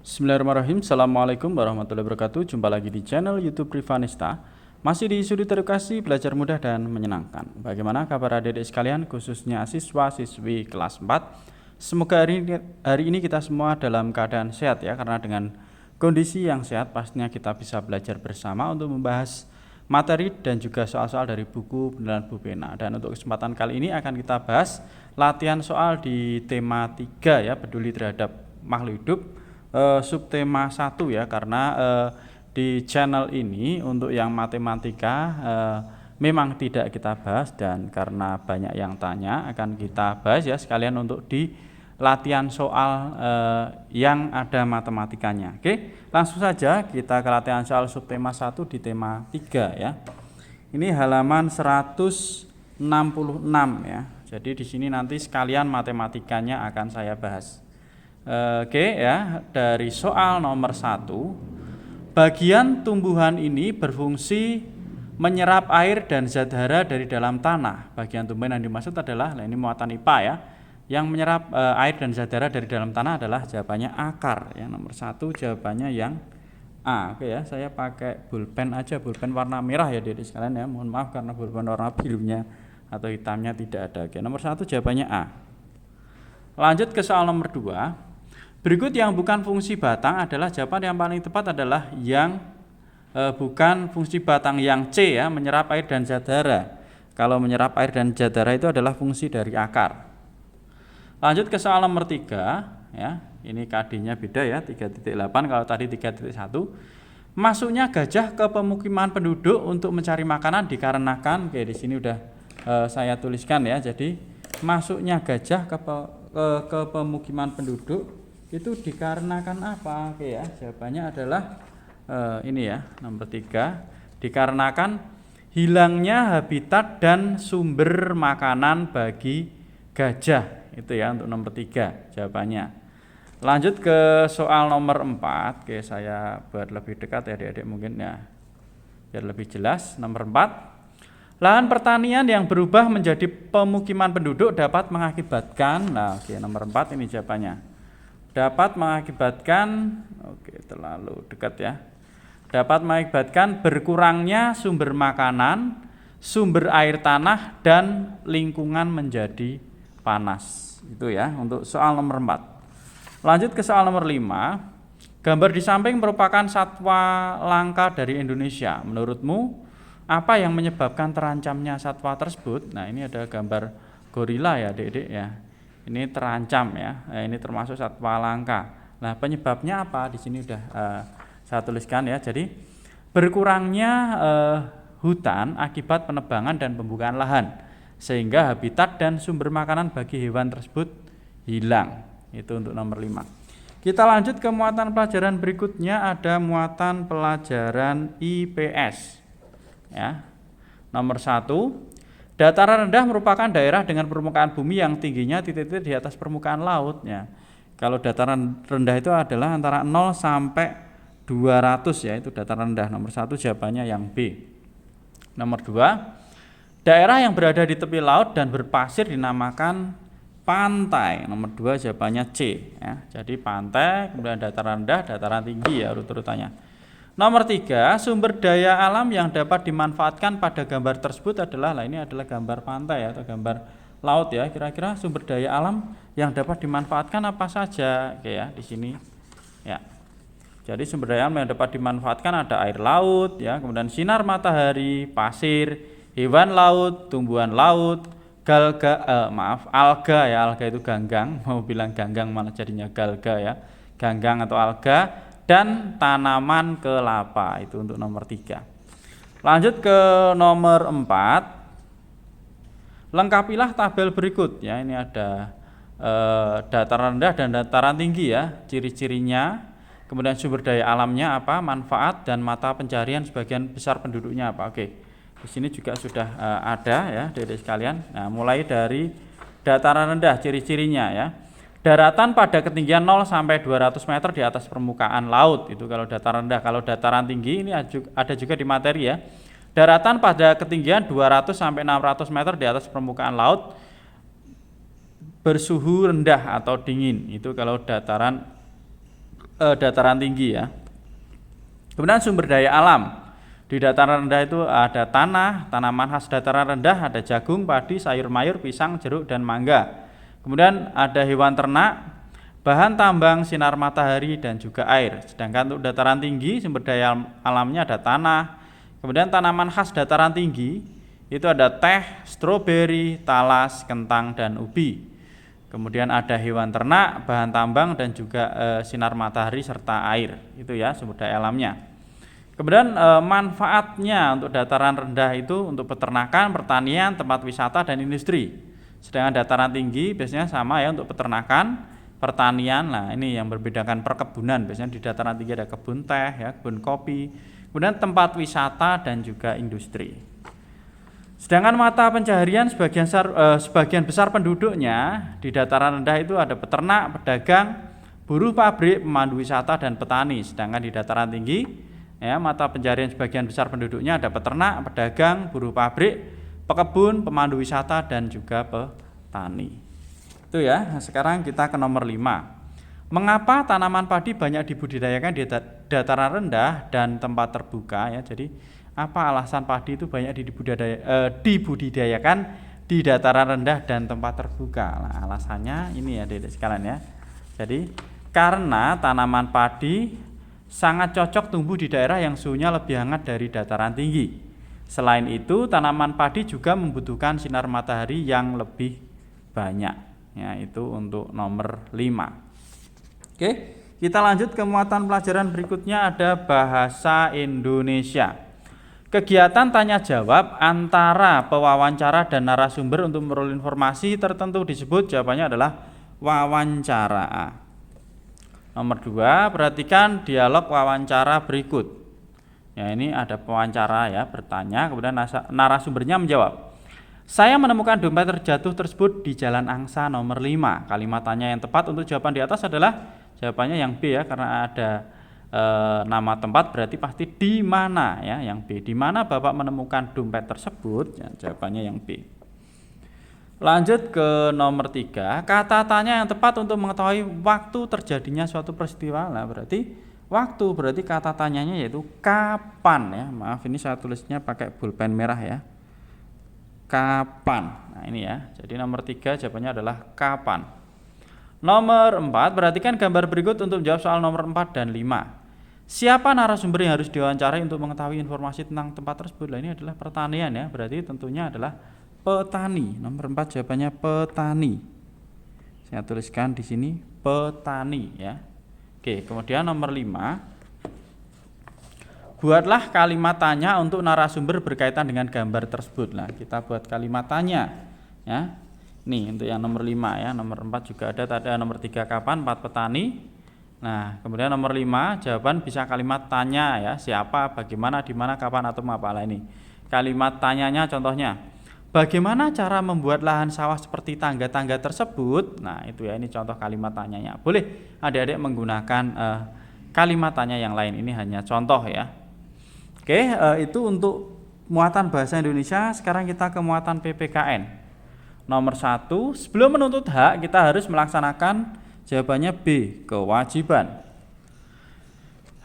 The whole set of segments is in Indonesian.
Bismillahirrahmanirrahim. Assalamualaikum warahmatullahi wabarakatuh. Jumpa lagi di channel YouTube Rivanista. Masih di sudut edukasi, belajar mudah dan menyenangkan. Bagaimana kabar adik-adik sekalian, khususnya siswa-siswi kelas 4? Semoga hari ini kita semua dalam keadaan sehat ya, karena dengan kondisi yang sehat pastinya kita bisa belajar bersama untuk membahas materi dan juga soal-soal dari buku penilaian Bu Pena. Dan untuk kesempatan kali ini akan kita bahas latihan soal di tema 3 ya, peduli terhadap makhluk hidup. Subtema 1 ya, karena di channel ini untuk yang matematika memang tidak kita bahas, dan karena banyak yang tanya akan kita bahas ya sekalian untuk di latihan soal yang ada matematikanya. Oke, langsung saja kita ke latihan soal subtema 1 di tema 3 ya. Ini halaman 166 ya. Jadi di sini nanti sekalian matematikanya akan saya bahas. Oke ya, dari soal nomor 1, bagian tumbuhan ini berfungsi menyerap air dan zat hara dari dalam tanah. Bagian tumbuhan yang dimaksud adalah, ini muatan IPA ya, yang menyerap air dan zat hara dari dalam tanah adalah jawabannya akar ya. Nomor 1 jawabannya yang A. Oke ya, saya pakai pulpen aja, pulpen warna merah ya adik-adik sekalian ya. Mohon maaf karena pulpen warna birunya atau hitamnya tidak ada. Oke, nomor 1 jawabannya A. Lanjut ke soal nomor 2. Berikut yang bukan fungsi batang adalah jawaban yang paling tepat adalah yang bukan fungsi batang, yang C ya, menyerap air dan zat hara. Kalau menyerap air dan zat hara itu adalah fungsi dari akar. Lanjut ke soal nomor 3 ya. Ini KD-nya beda ya, 3.8 kalau tadi 3.1. Masuknya gajah ke pemukiman penduduk untuk mencari makanan dikarenakan, oke di sini udah saya tuliskan ya. Jadi masuknya gajah ke pemukiman penduduk itu dikarenakan apa? Oke ya, jawabannya adalah ini ya, nomor 3, dikarenakan hilangnya habitat dan sumber makanan bagi gajah. Itu ya untuk nomor 3 jawabannya. Lanjut ke soal nomor 4. Oke, saya buat lebih dekat ya adik-adik mungkin ya, biar lebih jelas. Nomor 4, lahan pertanian yang berubah menjadi pemukiman penduduk dapat mengakibatkan, nomor 4 ini jawabannya. Dapat mengakibatkan, terlalu dekat ya. Dapat mengakibatkan berkurangnya sumber makanan, sumber air tanah, dan lingkungan menjadi panas. Itu ya untuk soal nomor 4. Lanjut ke soal nomor 5. Gambar di samping merupakan satwa langka dari Indonesia. Menurutmu apa yang menyebabkan terancamnya satwa tersebut? Nah, ini ada gambar gorila ya adik-adik ya. Ini terancam ya, ini termasuk satwa langka. Nah, penyebabnya apa? Di sini udah saya tuliskan ya. Jadi berkurangnya hutan akibat penebangan dan pembukaan lahan, sehingga habitat dan sumber makanan bagi hewan tersebut hilang. Itu untuk nomor 5. Kita lanjut ke muatan pelajaran berikutnya, ada muatan pelajaran IPS. Ya. Nomor 1. Dataran rendah merupakan daerah dengan permukaan bumi yang tingginya titik-titik di atas permukaan laut ya. Kalau dataran rendah itu adalah antara 0 sampai 200 ya, itu dataran rendah. Nomor 1 jawabannya yang B. Nomor 2, daerah yang berada di tepi laut dan berpasir dinamakan pantai. Nomor 2 jawabannya C ya. Jadi pantai, kemudian dataran rendah, dataran tinggi ya urut-urutannya. Nomor 3, sumber daya alam yang dapat dimanfaatkan pada gambar tersebut adalah, ini adalah gambar pantai atau gambar laut ya. Kira-kira sumber daya alam yang dapat dimanfaatkan apa saja? Oke ya, di sini ya. Jadi sumber daya alam yang dapat dimanfaatkan ada air laut ya, kemudian sinar matahari, pasir, hewan laut, tumbuhan laut, alga ya, alga itu ganggang, mau bilang ganggang malah jadinya galga ya. Ganggang atau alga, dan tanaman kelapa. Itu untuk nomor 3. Lanjut ke nomor 4. Lengkapilah tabel berikut ya. Ini ada dataran rendah dan dataran tinggi ya, ciri-cirinya, kemudian sumber daya alamnya apa, manfaat, dan mata pencarian sebagian besar penduduknya apa. Oke, di sini juga sudah ada ya adik-adik sekalian. Nah, mulai dari dataran rendah, ciri-cirinya ya. Daratan pada ketinggian 0 sampai 200 meter di atas permukaan laut, itu kalau dataran rendah. Kalau dataran tinggi ini ada juga di materi ya. Daratan pada ketinggian 200 sampai 600 meter di atas permukaan laut bersuhu rendah atau dingin, itu kalau dataran dataran tinggi ya. Kemudian sumber daya alam. Di dataran rendah itu ada tanah, tanaman khas dataran rendah, ada jagung, padi, sayur mayur, pisang, jeruk, dan mangga. Kemudian ada hewan ternak, bahan tambang, sinar matahari, dan juga air. Sedangkan untuk dataran tinggi, sumber daya alamnya ada tanah. Kemudian tanaman khas dataran tinggi itu ada teh, stroberi, talas, kentang, dan ubi. Kemudian ada hewan ternak, bahan tambang, dan juga sinar matahari serta air. Itu ya sumber daya alamnya. Kemudian manfaatnya untuk dataran rendah itu untuk peternakan, pertanian, tempat wisata, dan industri. Sedangkan dataran tinggi biasanya sama ya untuk peternakan, pertanian. Nah ini yang membedakan perkebunan. Biasanya di dataran tinggi ada kebun teh, ya, kebun kopi. Kemudian tempat wisata dan juga industri. Sedangkan mata pencaharian sebagian besar penduduknya di dataran rendah itu ada peternak, pedagang, buruh pabrik, pemandu wisata, dan petani. Sedangkan di dataran tinggi ya, mata pencaharian sebagian besar penduduknya ada peternak, pedagang, buruh pabrik, pekebun, pemandu wisata, dan juga petani. Itu ya. Nah, sekarang kita ke nomor 5. Mengapa tanaman padi banyak dibudidayakan di dataran rendah dan tempat terbuka ya? Jadi apa alasan padi itu banyak dibudidayakan di dataran rendah dan tempat terbuka? Nah, alasannya ini ya Dedek sekalian ya. Jadi karena tanaman padi sangat cocok tumbuh di daerah yang suhunya lebih hangat dari dataran tinggi. Selain itu, tanaman padi juga membutuhkan sinar matahari yang lebih banyak. Ya, itu untuk nomor 5. Oke, kita lanjut ke muatan pelajaran berikutnya, ada bahasa Indonesia. Kegiatan tanya jawab antara pewawancara dan narasumber untuk memperoleh informasi tertentu disebut jawabannya adalah wawancara. Nomor 2, perhatikan dialog wawancara berikut. Ya, ini ada pewawancara ya, bertanya, kemudian narasumbernya menjawab. Saya menemukan dompet terjatuh tersebut di Jalan Angsa nomor 5. Kalimat tanya yang tepat untuk jawaban di atas adalah jawabannya yang B ya, karena ada nama tempat berarti pasti di mana ya, yang B. Di mana Bapak menemukan dompet tersebut? Ya, jawabannya yang B. Lanjut ke nomor 3, kata tanya yang tepat untuk mengetahui waktu terjadinya suatu peristiwa. Nah, berarti waktu, berarti kata tanyanya yaitu kapan ya. Maaf, ini saya tulisnya pakai pulpen merah ya. Kapan. Nah, ini ya. Jadi nomor 3 jawabannya adalah kapan. Nomor 4, perhatikan gambar berikut untuk menjawab soal nomor 4 dan 5. Siapa narasumber yang harus diwawancarai untuk mengetahui informasi tentang tempat tersebut? Nah, ini adalah pertanian ya. Berarti tentunya adalah petani. Nomor 4 jawabannya petani. Saya tuliskan di sini petani ya. Oke, kemudian nomor 5. Buatlah kalimat tanya untuk narasumber berkaitan dengan gambar tersebut. Nah, kita buat kalimat tanya ya. Nih untuk yang nomor 5 ya. Nomor 4 juga ada, tadi nomor 3 kapan, 4 petani. Nah, kemudian nomor 5 jawaban bisa kalimat tanya ya. Siapa, bagaimana, di mana, kapan, atau apa lah ini. Kalimat tanyanya contohnya, bagaimana cara membuat lahan sawah seperti tangga-tangga tersebut? Nah, itu ya, ini contoh kalimat tanyanya. Boleh adik-adik menggunakan kalimat tanya yang lain, ini hanya contoh ya. Oke, itu untuk muatan bahasa Indonesia. Sekarang kita ke muatan PPKN. Nomor 1, sebelum menuntut hak kita harus melaksanakan, jawabannya B, kewajiban.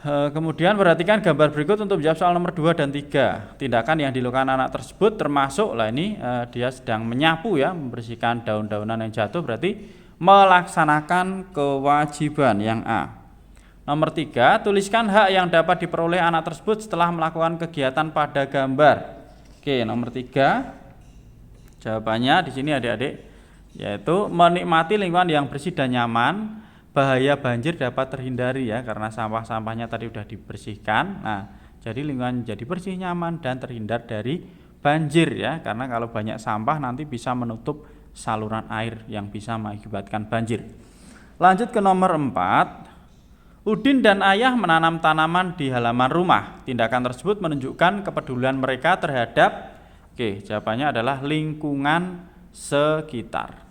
Kemudian perhatikan gambar berikut untuk menjawab soal nomor 2 dan 3. Tindakan yang dilakukan anak tersebut termasuk, lah ini dia sedang menyapu ya, membersihkan daun-daunan yang jatuh, berarti melaksanakan kewajiban yang A. Nomor 3, tuliskan hak yang dapat diperoleh anak tersebut setelah melakukan kegiatan pada gambar. Oke, nomor 3 jawabannya di sini adik-adik, yaitu menikmati lingkungan yang bersih dan nyaman. Bahaya banjir dapat terhindari ya, karena sampah-sampahnya tadi sudah dibersihkan. Nah, jadi lingkungan jadi bersih, nyaman, dan terhindar dari banjir ya, karena kalau banyak sampah nanti bisa menutup saluran air yang bisa mengakibatkan banjir. Lanjut ke nomor 4. Udin dan ayah menanam tanaman di halaman rumah. Tindakan tersebut menunjukkan kepedulian mereka terhadap, oke, jawabannya adalah lingkungan sekitar.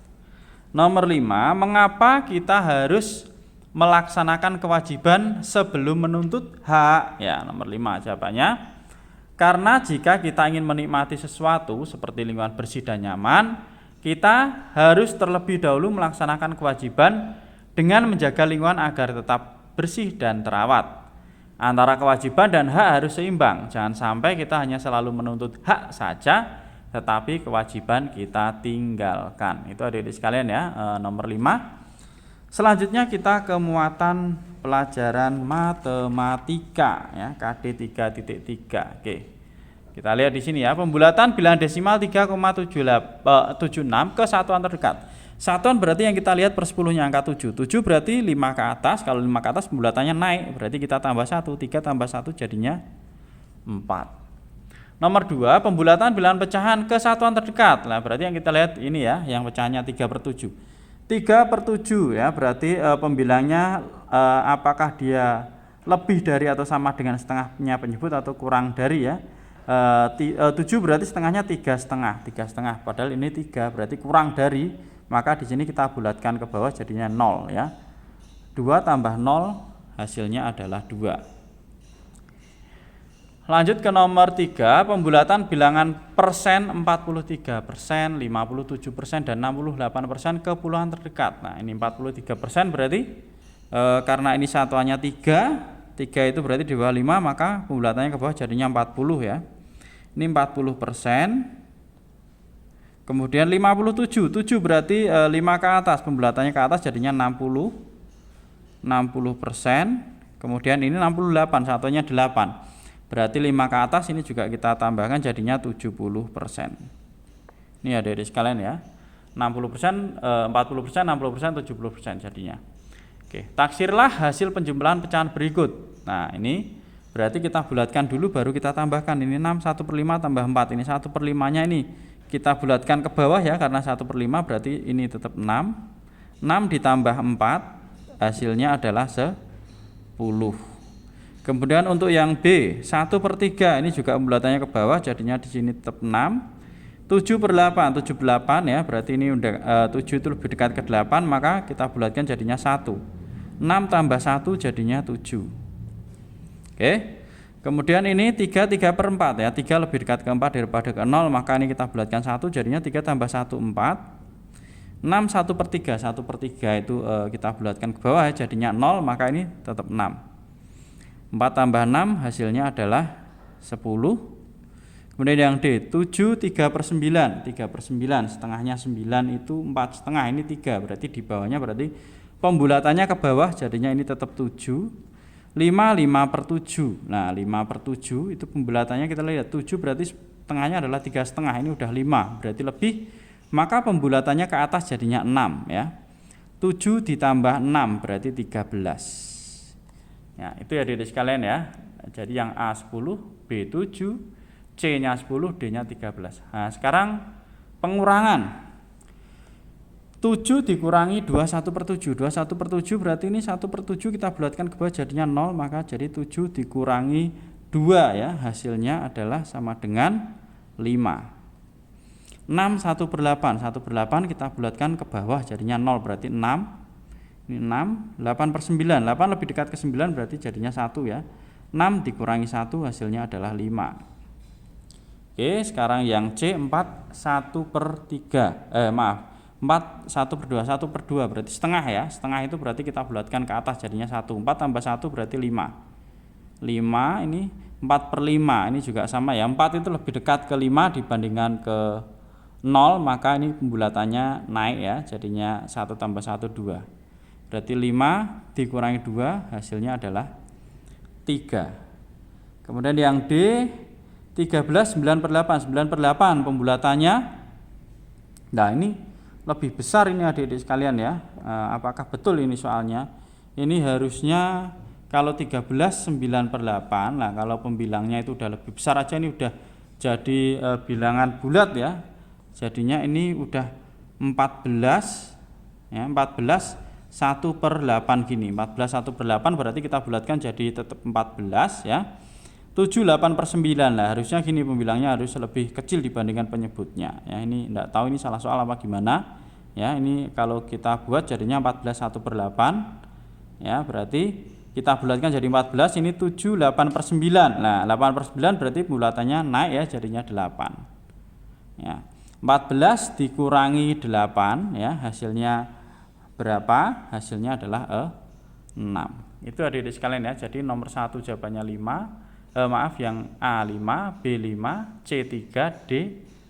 Nomor 5, mengapa kita harus melaksanakan kewajiban sebelum menuntut hak? Ya, nomor 5 jawabannya, karena jika kita ingin menikmati sesuatu seperti lingkungan bersih dan nyaman, kita harus terlebih dahulu melaksanakan kewajiban dengan menjaga lingkungan agar tetap bersih dan terawat. Antara kewajiban dan hak harus seimbang. Jangan sampai kita hanya selalu menuntut hak saja, tetapi kewajiban kita tinggalkan. Itu adik-adik sekalian ya, nomor 5. Selanjutnya kita ke muatan pelajaran matematika ya, KD 3.3. Oke. Kita lihat di sini ya, pembulatan bilangan desimal 3,76 ke satuan terdekat. Satuan berarti yang kita lihat per 10-nya angka 7. 7 berarti 5 ke atas. Kalau 5 ke atas pembulatannya naik, berarti kita tambah 1. 3 tambah 1 jadinya 4. Nomor 2, pembulatan bilangan pecahan ke satuan terdekat. Nah, berarti yang kita lihat ini ya, yang pecahannya 3/7. 3/7 ya, berarti pembilangnya apakah dia lebih dari atau sama dengan setengahnya penyebut atau kurang dari ya. 7 berarti setengahnya 3,5. Padahal ini 3 berarti kurang dari, maka di sini kita bulatkan ke bawah jadinya 0 ya. 2 tambah 0 hasilnya adalah 2. Lanjut ke nomor 3, pembulatan bilangan persen 43%, 57% dan 68% ke puluhan terdekat. Nah, ini 43% berarti karena ini satuannya 3 itu berarti di bawah 5, maka pembulatannya ke bawah jadinya 40 ya. Ini 40%. Kemudian 57 berarti 5 ke atas, pembulatannya ke atas jadinya 60%. Kemudian ini 68, satunya 8. Berarti 5 ke atas ini juga kita tambahkan jadinya 70%. Ini adik-adik sekalian ya. 60%, 40%, 60%, 70% jadinya. Oke, taksirlah hasil penjumlahan pecahan berikut. Nah, ini berarti kita bulatkan dulu baru kita tambahkan. Ini 6, 1/5 tambah 4. Ini 1/5-nya ini kita bulatkan ke bawah ya, karena 1/5 berarti ini tetap 6. 6 ditambah 4 hasilnya adalah 10. Kemudian untuk yang B, 1/3 ini juga pembulatannya ke bawah, jadinya di sini tetap 6. 7/8, 78 ya, berarti ini udah 7 itu lebih dekat ke 8, maka kita bulatkan jadinya 1. 6 tambah 1 jadinya 7. Oke. Kemudian ini 3/4 ya, 3 lebih dekat ke 4 daripada ke 0, maka ini kita bulatkan 1 jadinya 3 tambah 1 4. 6 1/3, 1/3 itu kita bulatkan ke bawah ya, jadinya 0, maka ini tetap 6. 4 tambah 6 hasilnya adalah 10. Kemudian yang D, 7 3/9. 3/9 setengahnya 9 itu 4,5, ini 3, berarti di bawahnya berarti pembulatannya ke bawah jadinya ini tetap 7. 5 5/7. Nah, 5/7 itu pembulatannya kita lihat 7 berarti setengahnya adalah 3,5, ini udah 5 berarti lebih, maka pembulatannya ke atas jadinya 6 ya. 7 ditambah 6 berarti 13. Ya, itu ya adik-adik sekalian ya. Jadi yang A 10, B 7, C-nya 10, D-nya 13. Nah, sekarang pengurangan. 7 dikurangi 21/7. 21/7 berarti ini 1/7 kita bulatkan ke bawah jadinya 0, maka jadi 7 dikurangi 2 ya, hasilnya adalah sama dengan 5. 6 1/8. 1/8 kita bulatkan ke bawah jadinya 0, berarti 6. Ini 6, 8/9. 8 lebih dekat ke 9 berarti jadinya 1 ya. 6 dikurangi 1 hasilnya adalah 5. Oke, sekarang yang C 4 1/3. 4 1/2. 1/2 berarti setengah ya. Setengah itu berarti kita bulatkan ke atas jadinya 1. 4 tambah 1 berarti 5. 5 ini 4/5. Ini juga sama ya. 4 itu lebih dekat ke 5 dibandingkan ke 0, maka ini pembulatannya naik ya. Jadinya 1 tambah 1 2. Berarti 5 dikurangi 2 hasilnya adalah 3. Kemudian yang D 13 9/8. 9/8 pembulatannya, nah ini lebih besar ini adik-adik sekalian ya. Apakah betul ini soalnya? Ini harusnya kalau 13 9/8. Nah, kalau pembilangnya itu udah lebih besar aja, ini udah jadi bilangan bulat ya. Jadinya ini udah 14 ya, 14 1/8 gini. 14 1/8 berarti kita bulatkan jadi tetap 14 ya. 7 8/9. Nah, harusnya gini pembilangnya harus lebih kecil dibandingkan penyebutnya ya. Ini enggak tahu ini salah soal apa gimana ya. Ini kalau kita buat jadinya 14 1/8 ya, berarti kita bulatkan jadi 14. Ini 7 8/9. Nah, 8/9 berarti bulatannya naik ya, jadinya 8 ya. 14 dikurangi 8 ya, hasilnya berapa? Hasilnya adalah 6. Itu adik-adik sekalian ya. Jadi nomor 1 jawabannya 5, yang A 5, B 5, C 3, D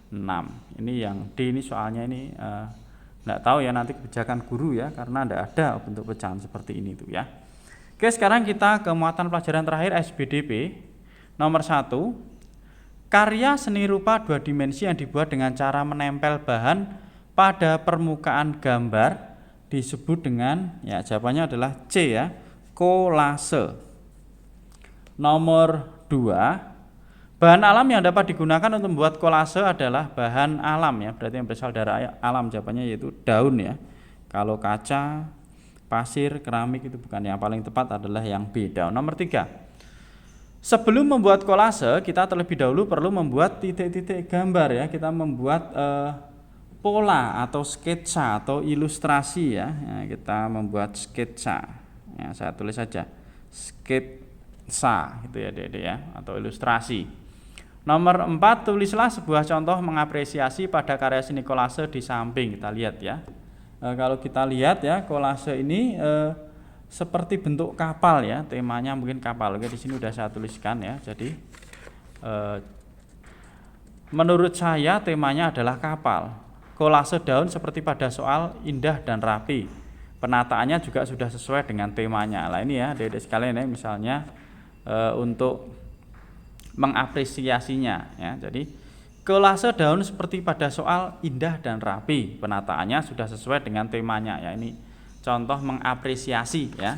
6. Ini yang D ini soalnya ini enggak tahu ya nanti kebijakan guru ya, karena enggak ada bentuk pecahan seperti ini tuh ya. Oke, sekarang kita ke muatan pelajaran terakhir SBDP. Nomor 1, karya seni rupa 2 dimensi yang dibuat dengan cara menempel bahan pada permukaan gambar disebut dengan, ya jawabannya adalah C ya, kolase. Nomor 2, bahan alam yang dapat digunakan untuk membuat kolase adalah bahan alam ya, berarti yang berasal dari alam, jawabannya yaitu daun ya. Kalau kaca, pasir, keramik itu bukan, yang paling tepat adalah yang B, daun. Nomor 3, sebelum membuat kolase kita terlebih dahulu perlu membuat titik-titik gambar ya, kita membuat pola atau sketsa atau ilustrasi ya. Kita membuat sketsa ya, saya tulis saja sketsa itu ya Dede ya, atau ilustrasi. Nomor 4, tulislah sebuah contoh mengapresiasi pada karya seni kolase di samping. Kita lihat ya, kalau kita lihat ya, kolase ini seperti bentuk kapal ya, temanya mungkin kapal. Oke, di sini udah saya tuliskan ya. Jadi menurut saya temanya adalah kapal. Kolase daun seperti pada soal indah dan rapi. Penataannya juga sudah sesuai dengan temanya. Nah ini ya adik-adik sekalian ya, misalnya untuk mengapresiasinya ya. Jadi kolase daun seperti pada soal indah dan rapi. Penataannya sudah sesuai dengan temanya ya. Ini contoh mengapresiasi ya,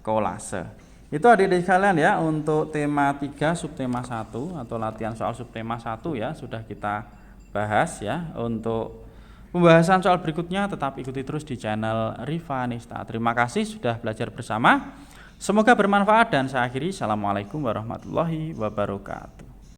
kolase. Itu adik-adik sekalian ya, untuk tema 3 subtema 1 atau latihan soal subtema 1 ya sudah kita bahas ya. Untuk pembahasan soal berikutnya tetap ikuti terus di channel Rifanista. Terima kasih sudah belajar bersama. Semoga bermanfaat dan saya akhiri. Assalamualaikum warahmatullahi wabarakatuh.